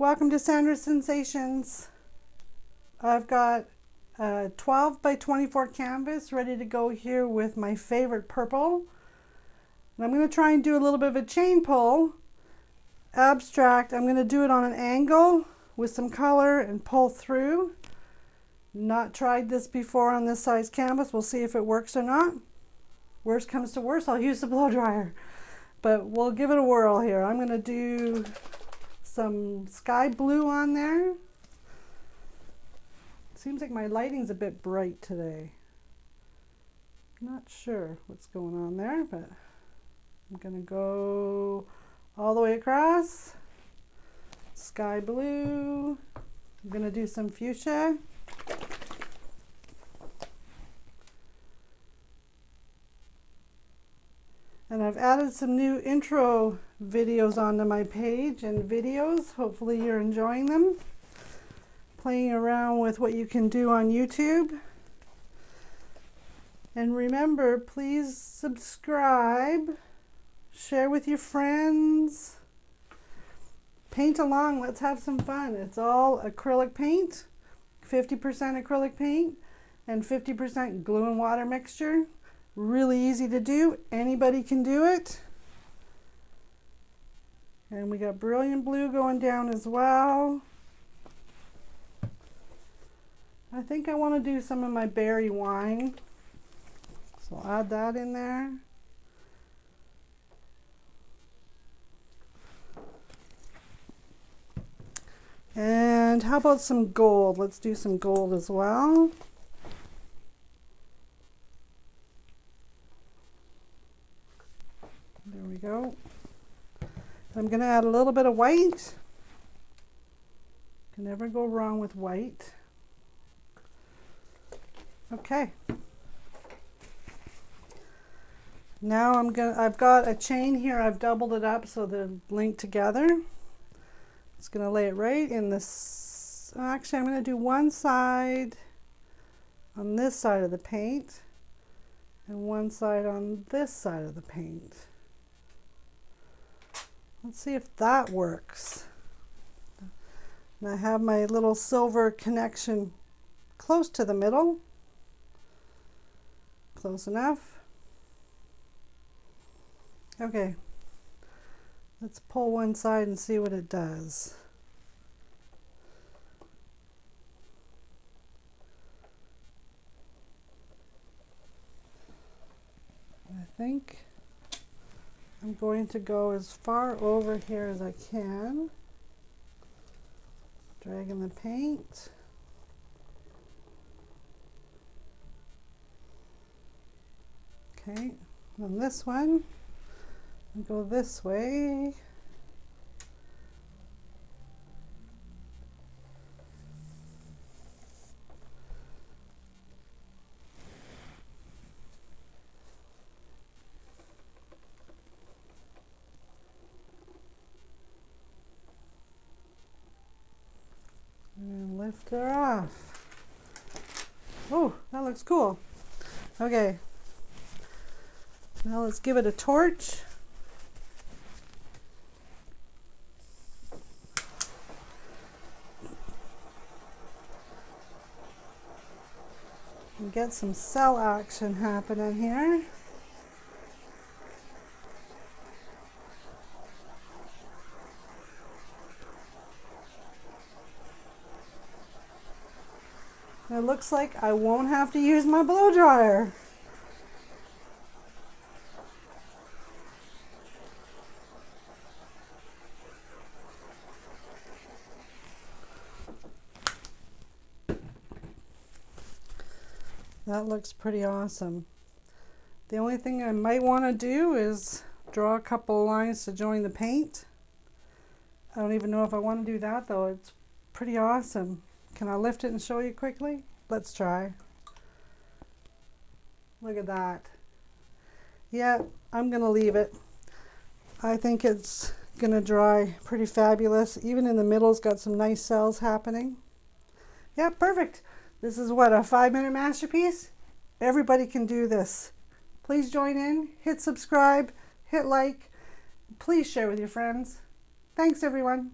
Welcome to Sandra's Sensations. I've got a 12 by 24 canvas ready to go here with my favorite purple. And I'm going to try and do a little bit of a chain pull. Abstract. I'm going to do it on an angle with some color and pull through. Not tried this before on this size canvas. We'll see if it works or not. Worst comes to worst, I'll use the blow dryer. But we'll give it a whirl here. I'm going to do some sky blue on there. Seems like my lighting's a bit bright today. Not sure what's going on there, but I'm going to go all the way across. Sky blue. I'm going to do some fuchsia. And I've added some new intro videos onto my page and videos. Hopefully you're enjoying them. Playing around with what you can do on YouTube. And remember, please subscribe, share with your friends, paint along, let's have some fun. It's all acrylic paint, 50% acrylic paint and 50% glue and water mixture. Really easy to do. Anybody can do it. And we got brilliant blue going down as well. I think I want to do some of my berry wine. So I'll add that in there. And how about some gold? Let's do some gold as well. There we go. I'm going to add a little bit of white. Can never go wrong with white. Okay. Now I've got a chain here. I've doubled it up so they're linked together. It's going to lay it right in this. Actually, I'm going to do one side on this side of the paint and one side on this side of the paint. Let's see if that works. And I have my little silver connection close to the middle. Close enough. Okay. Let's pull one side and see what it does. I think I'm going to go as far over here as I can. Dragging the paint. Okay, on this one, I'll go this way. And lift her off. Oh, that looks cool. Okay. Now let's give it a torch. And get some cell action happening here. It looks like I won't have to use my blow dryer. That looks pretty awesome. The only thing I might want to do is draw a couple of lines to join the paint. I don't even know if I want to do that though. It's pretty awesome. Can I lift it and show you quickly? Let's try. Look at that. Yeah, I'm going to leave it. I think it's going to dry pretty fabulous. Even in the middle, it's got some nice cells happening. Yeah, perfect. This is what, a 5-minute masterpiece? Everybody can do this. Please join in, hit subscribe, hit like, please share with your friends. Thanks everyone.